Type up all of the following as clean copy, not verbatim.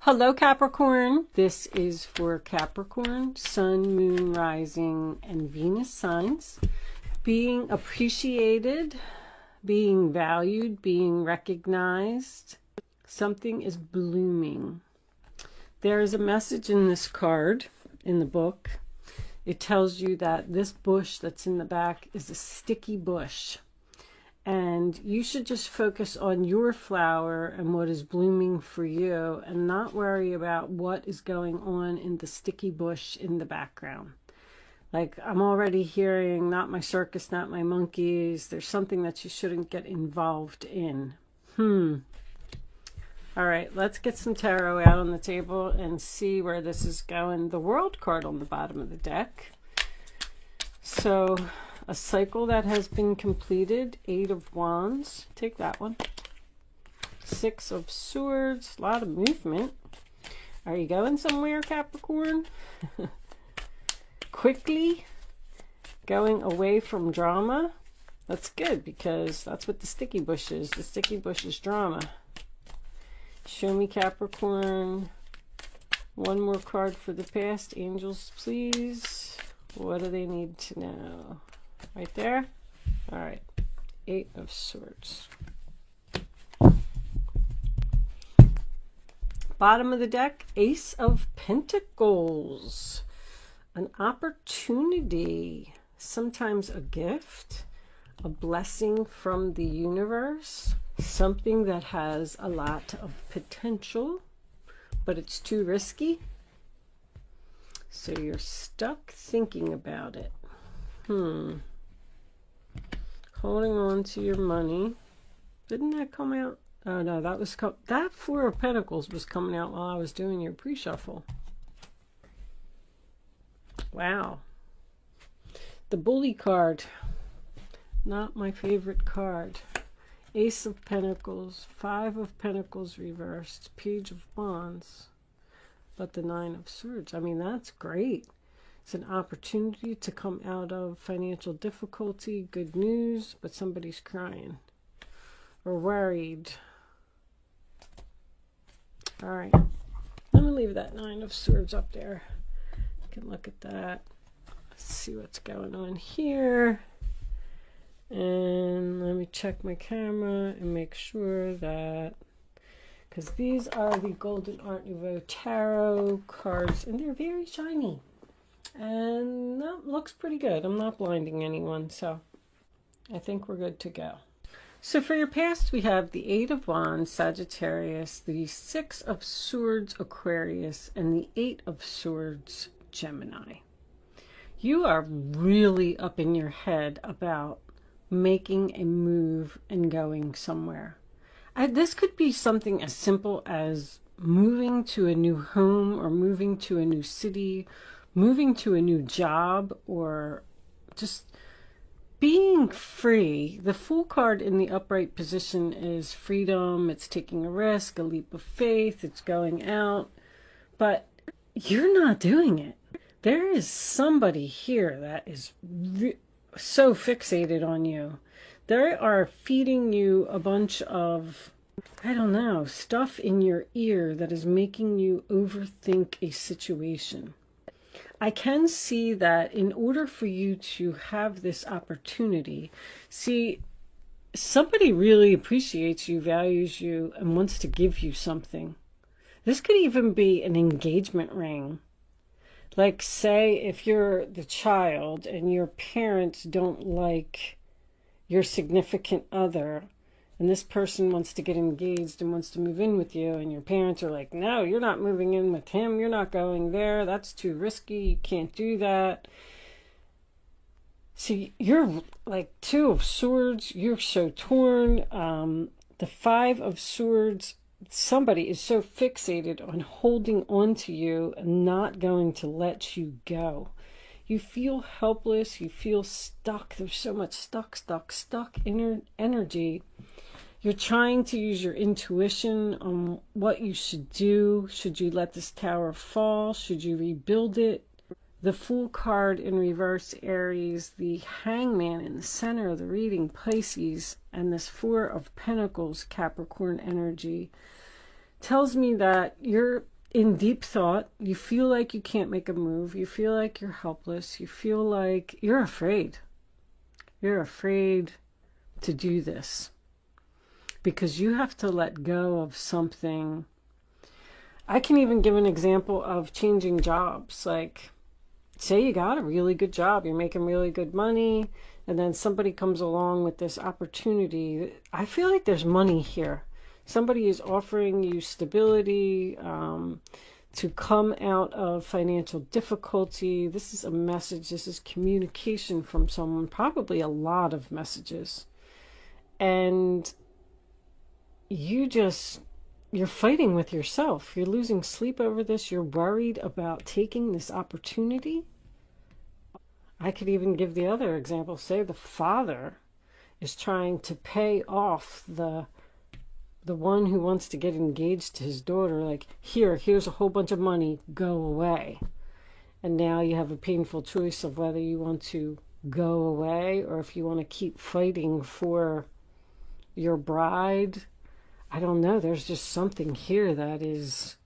Hello Capricorn, this is for Capricorn, Sun, Moon, Rising, and Venus signs. Being appreciated, being valued, being recognized. Something is blooming. There is a message in this card, in the book. It tells you that this bush that's in the back is a sticky bush. And you should just focus on your flower and what is blooming for you and not worry about what is going on in the sticky bush in the background. Like, I'm already hearing, not my circus, not my monkeys. There's something that you shouldn't get involved in. All right, let's get some tarot out on the table and see where this is going. The World card on the bottom of the deck. So, a cycle that has been completed, 8 of Wands, take that one. 6 of Swords, a lot of movement. Are you going somewhere, Capricorn? Quickly going away from drama. That's good because that's what the sticky bush is. The sticky bush is drama. Show me, Capricorn. One more card for the past. Angels, please. What do they need to know? Right there. All right. 8 of Swords. Bottom of the deck, Ace of Pentacles. An opportunity, sometimes a gift, a blessing from the universe, something that has a lot of potential, but it's too risky. So you're stuck thinking about it. Holding on to your money. Didn't that come out? Oh no, that was that 4 of Pentacles was coming out while I was doing your pre-shuffle. Wow. The Bully card. Not my favorite card. Ace of Pentacles, 5 of Pentacles reversed, Page of Wands, but the 9 of Swords. I mean, that's great. It's an opportunity to come out of financial difficulty, good news, but somebody's crying or worried. All right, let me leave that 9 of Swords up there. You can look at that. Let's see what's going on here. And let me check my camera and make sure that, because these are the Golden Art Nouveau Tarot cards, and they're very shiny. And that looks pretty good. I'm not blinding anyone, so I think we're good to go. So for your past, we have the 8 of Wands, Sagittarius, the 6 of Swords, Aquarius, and the 8 of Swords, Gemini. You are really up in your head about making a move and going somewhere. This could be something as simple as moving to a new home or moving to a new city, moving to a new job, or just being free. The Fool card in the upright position is freedom. It's taking a risk, a leap of faith. It's going out. But you're not doing it. There is somebody here that is so fixated on you. They are feeding you a bunch of, I don't know, stuff in your ear that is making you overthink a situation. I can see that in order for you to have this opportunity, see, somebody really appreciates you, values you, and wants to give you something. This could even be an engagement ring. Like, say, if you're the child and your parents don't like your significant other, and this person wants to get engaged and wants to move in with you, and your parents are like, no, you're not moving in with him. You're not going there. That's too risky. You can't do that. See, you're like 2 of Swords. You're so torn. The 5 of Swords, somebody is so fixated on holding on to you and not going to let you go. You feel helpless. You feel stuck. There's so much stuck energy. You're trying to use your intuition on what you should do. Should you let this tower fall? Should you rebuild it? The Fool card in reverse, Aries, the Hangman in the center of the reading, Pisces, and this 4 of Pentacles, Capricorn energy. tells me that you're in deep thought. You feel like you can't make a move. You feel like you're helpless. You feel like you're afraid. You're afraid to do this because you have to let go of something. I can even give an example of changing jobs. Like, say you got a really good job, you're making really good money, and then somebody comes along with this opportunity. I feel like there's money here. Somebody is offering you stability, to come out of financial difficulty. This is a message. This is communication from someone, probably a lot of messages. And you're fighting with yourself. You're losing sleep over this. You're worried about taking this opportunity. I could even give the other example. Say the father is trying to pay off the one who wants to get engaged to his daughter, like, here's a whole bunch of money, go away. And now you have a painful choice of whether you want to go away or if you want to keep fighting for your bride. I don't know. There's just something here that is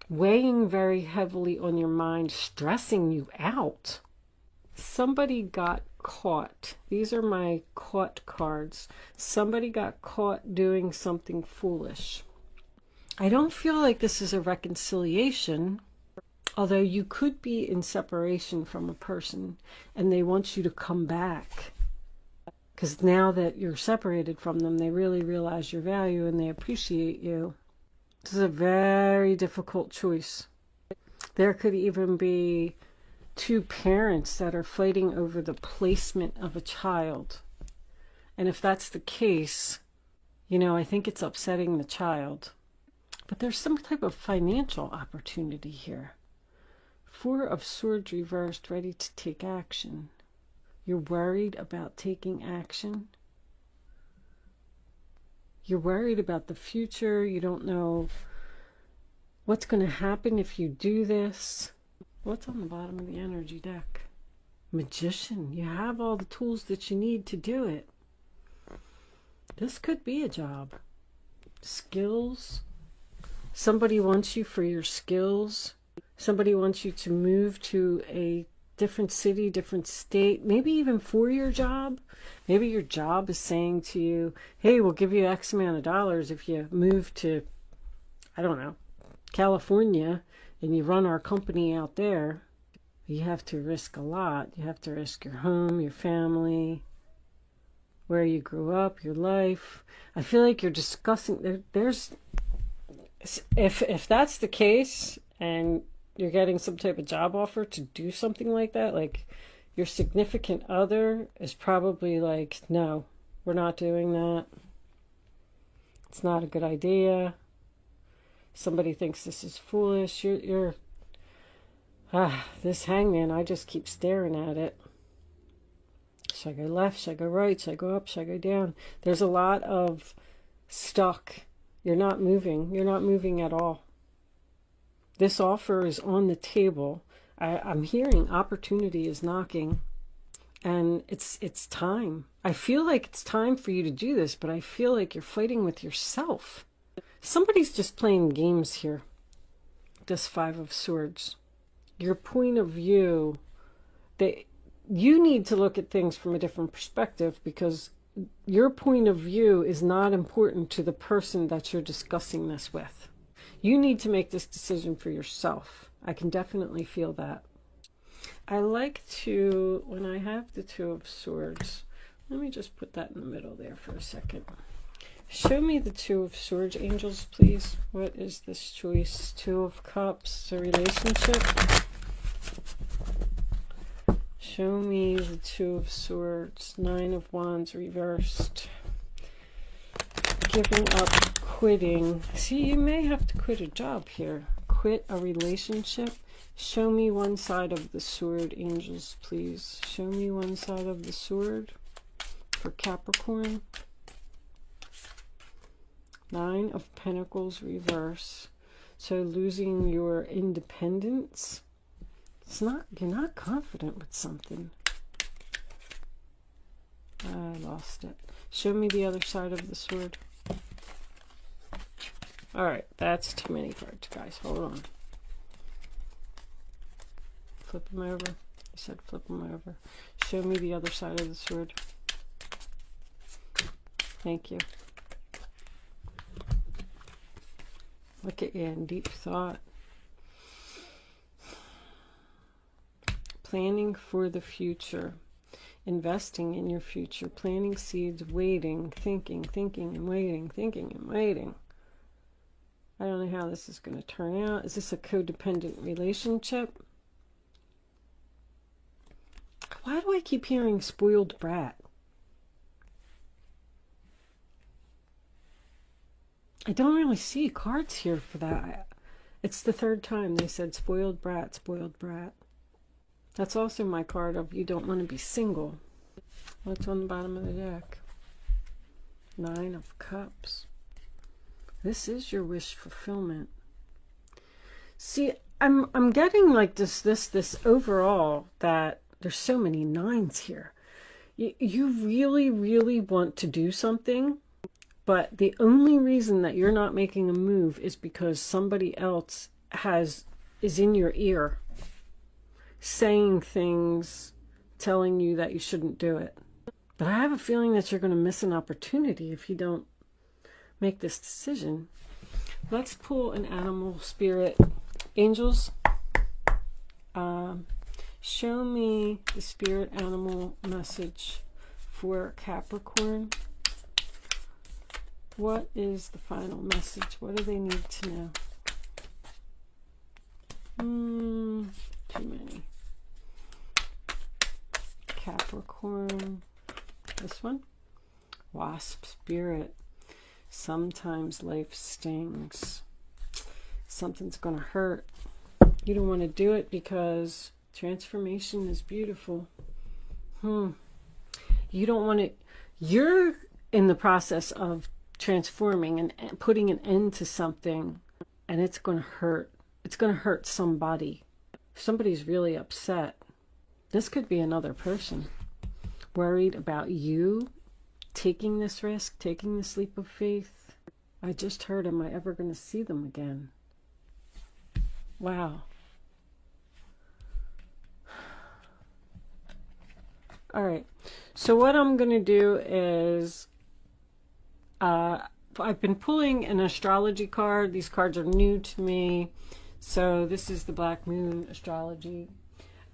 weighing very heavily on your mind, stressing you out. Somebody got caught. These are my caught cards. Somebody got caught doing something foolish. I don't feel like this is a reconciliation, although you could be in separation from a person and they want you to come back. Because now that you're separated from them, they really realize your value and they appreciate you. This is a very difficult choice. There could even be two parents that are fighting over the placement of a child. And if that's the case, I think it's upsetting the child. But there's some type of financial opportunity here. Four of Swords reversed, ready to take action. You're worried about taking action. You're worried about the future. You don't know what's going to happen if you do this. What's on the bottom of the energy deck? Magician. You have all the tools that you need to do it. This could be a job. Skills. Somebody wants you for your skills. Somebody wants you to move to a different city, different state, maybe even for your job. Maybe your job is saying to you, hey, we'll give you X amount of dollars if you move to, I don't know, California, and you run our company out there. You have to risk a lot. You have to risk your home, your family, where you grew up, your life. I feel like you're discussing, there's, if that's the case, and you're getting some type of job offer to do something like that, like your significant other is probably like, no, we're not doing that. It's not a good idea. Somebody thinks this is foolish. This hangman, I just keep staring at it. Should I go left? Should I go right? Should I go up? Should I go down? There's a lot of stuck. You're not moving. You're not moving at all. This offer is on the table. I'm hearing opportunity is knocking. And it's time. I feel like it's time for you to do this, but I feel like you're fighting with yourself. Somebody's just playing games here. This Five of Swords. Your point of view, you need to look at things from a different perspective, because your point of view is not important to the person that you're discussing this with. You need to make this decision for yourself. I can definitely feel that. I like to, when I have the Two of Swords, let me just put that in the middle there for a second. Show me the Two of Swords, angels, please. What is this choice? Two of Cups, a relationship. Show me the Two of Swords, Nine of Wands reversed. Giving up, quitting. See, you may have to quit a job here. Quit a relationship. Show me one side of the sword, angels, please. Show me one side of the sword for Capricorn. Nine of Pentacles reverse. So losing your independence. You're not confident with something. I lost it. Show me the other side of the sword. All right, that's too many cards, guys. Hold on. Flip them over. I said flip them over. Show me the other side of the sword. Thank you. Look at you in deep thought. Planning for the future. Investing in your future. Planting seeds, waiting, thinking and waiting, thinking and waiting. I don't know how this is going to turn out. Is this a codependent relationship? Why do I keep hearing spoiled brat? I don't really see cards here for that. It's the third time they said spoiled brat, spoiled brat. That's also my card of you don't want to be single. What's on the bottom of the deck? 9 of Cups. This is your wish fulfillment. See, I'm getting like this overall that there's so many 9s here. You really want to do something, but the only reason that you're not making a move is because somebody else is in your ear, saying things, telling you that you shouldn't do it. But I have a feeling that you're going to miss an opportunity if you don't make this decision. Let's pull an animal spirit. Angels, show me the spirit animal message for Capricorn. What is the final message? What do they need to know? Too many. Capricorn. This one. Wasp spirit. Sometimes life stings. Something's going to hurt. You don't want to do it because transformation is beautiful. You don't want to... You're in the process of transforming and putting an end to something, and it's going to hurt. It's going to hurt somebody. Somebody's really upset. This could be another person worried about you taking this risk, taking this leap of faith. I just heard, am I ever going to see them again? Wow. All right. So what I'm going to do is I've been pulling an astrology card. These cards are new to me. So this is the Black Moon astrology.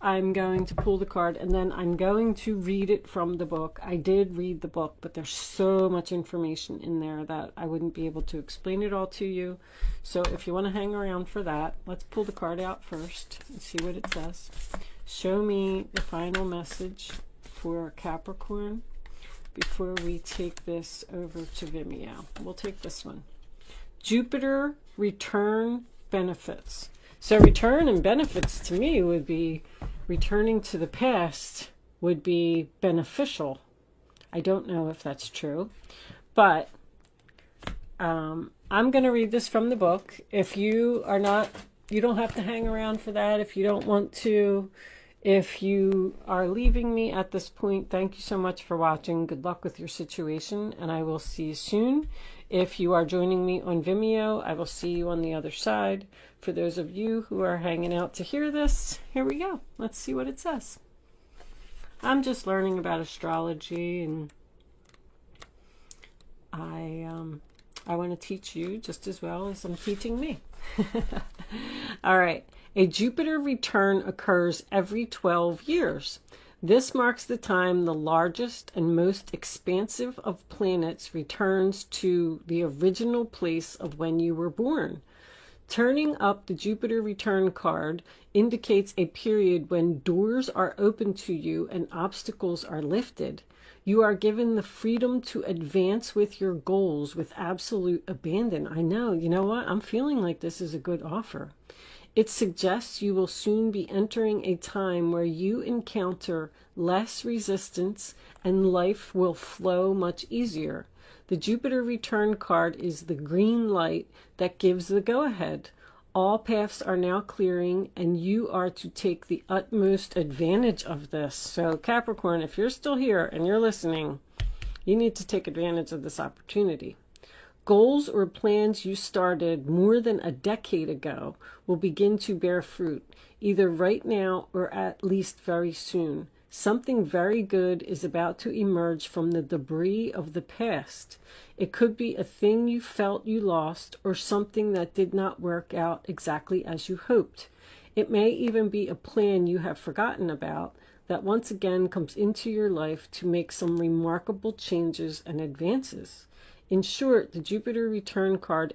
I'm going to pull the card and then I'm going to read it from the book. I did read the book, but there's so much information in there that I wouldn't be able to explain it all to you. So if you want to hang around for that, let's pull the card out first and see what it says. Show me the final message for Capricorn before we take this over to Vimeo. We'll take this one. Jupiter return benefits. So return and benefits to me would be returning to the past would be beneficial. I don't know if that's true, but I'm going to read this from the book. If you are not, you don't have to hang around for that. If you don't want to, if you are leaving me at this point, thank you so much for watching. Good luck with your situation, and I will see you soon. If you are joining me on Vimeo, I will see you on the other side. For those of you who are hanging out to hear this, here we go. Let's see what it says. I'm just learning about astrology, and I want to teach you just as well as I'm teaching me. All right. A Jupiter return occurs every 12 years. This marks the time the largest and most expansive of planets returns to the original place of when you were born. Turning up the Jupiter return card indicates a period when doors are open to you and obstacles are lifted. You are given the freedom to advance with your goals with absolute abandon. I know, you know what? I'm feeling like this is a good offer. It suggests you will soon be entering a time where you encounter less resistance and life will flow much easier. The Jupiter return card is the green light that gives the go-ahead. All paths are now clearing and you are to take the utmost advantage of this. So Capricorn, if you're still here and you're listening, you need to take advantage of this opportunity. Goals or plans you started more than a decade ago will begin to bear fruit, either right now or at least very soon. Something very good is about to emerge from the debris of the past. It could be a thing you felt you lost or something that did not work out exactly as you hoped. It may even be a plan you have forgotten about that once again comes into your life to make some remarkable changes and advances. In short, the Jupiter return card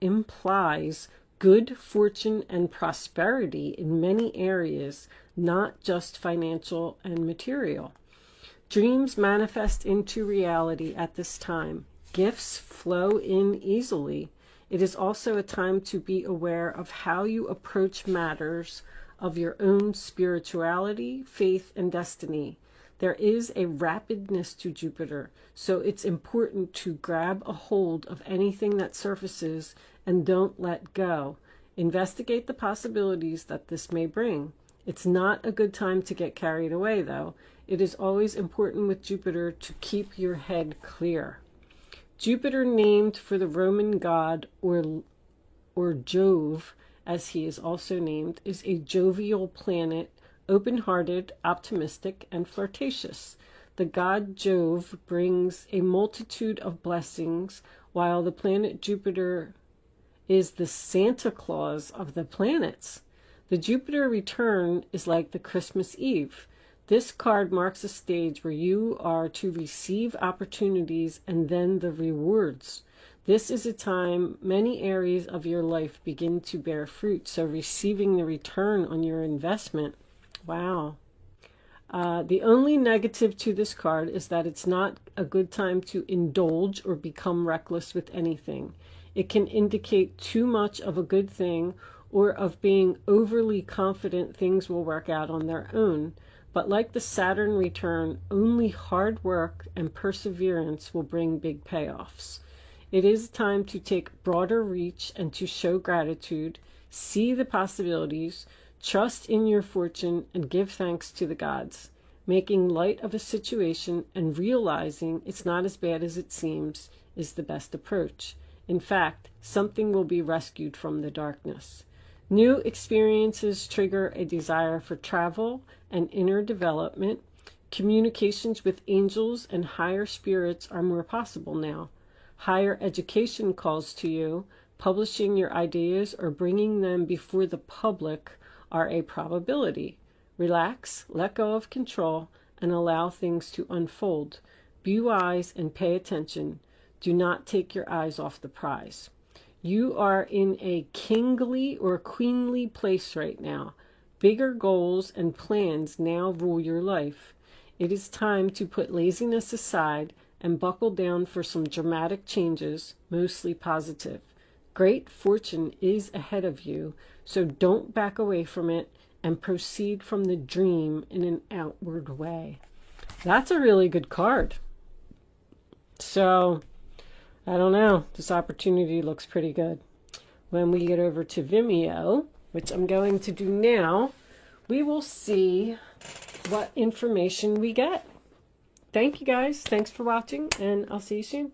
implies good fortune and prosperity in many areas, not just financial and material. Dreams manifest into reality at this time. Gifts flow in easily. It is also a time to be aware of how you approach matters of your own spirituality, faith, and destiny. There is a rapidness to Jupiter, so it's important to grab a hold of anything that surfaces and don't let go. Investigate the possibilities that this may bring. It's not a good time to get carried away, though. It is always important with Jupiter to keep your head clear. Jupiter, named for the Roman god or Jove, as he is also named, is a jovial planet, open-hearted, optimistic, and flirtatious. The god Jove brings a multitude of blessings, while the planet Jupiter is the Santa Claus of the planets. The Jupiter return is like the Christmas Eve. This card marks a stage where you are to receive opportunities and then the rewards. This is a time many areas of your life begin to bear fruit, so receiving the return on your investment. Wow. The only negative to this card is that it's not a good time to indulge or become reckless with anything. It can indicate too much of a good thing or of being overly confident things will work out on their own. But like the Saturn return, only hard work and perseverance will bring big payoffs. It is time to take broader reach and to show gratitude, see the possibilities, trust in your fortune, and give thanks to the gods. Making light of a situation and realizing it's not as bad as it seems is the best approach. In fact, something will be rescued from the darkness. New experiences trigger a desire for travel and inner development. Communications with angels and higher spirits are more possible now. Higher education calls to you. Publishing your ideas or bringing them before the public are a probability. Relax, let go of control, and allow things to unfold. Be wise and pay attention. Do not take your eyes off the prize. You are in a kingly or queenly place right now. Bigger goals and plans now rule your life. It is time to put laziness aside and buckle down for some dramatic changes, mostly positive. Great fortune is ahead of you, so don't back away from it and proceed from the dream in an outward way. That's a really good card. So, I don't know. This opportunity looks pretty good. When we get over to Vimeo, which I'm going to do now, we will see what information we get. Thank you guys. Thanks for watching, and I'll see you soon.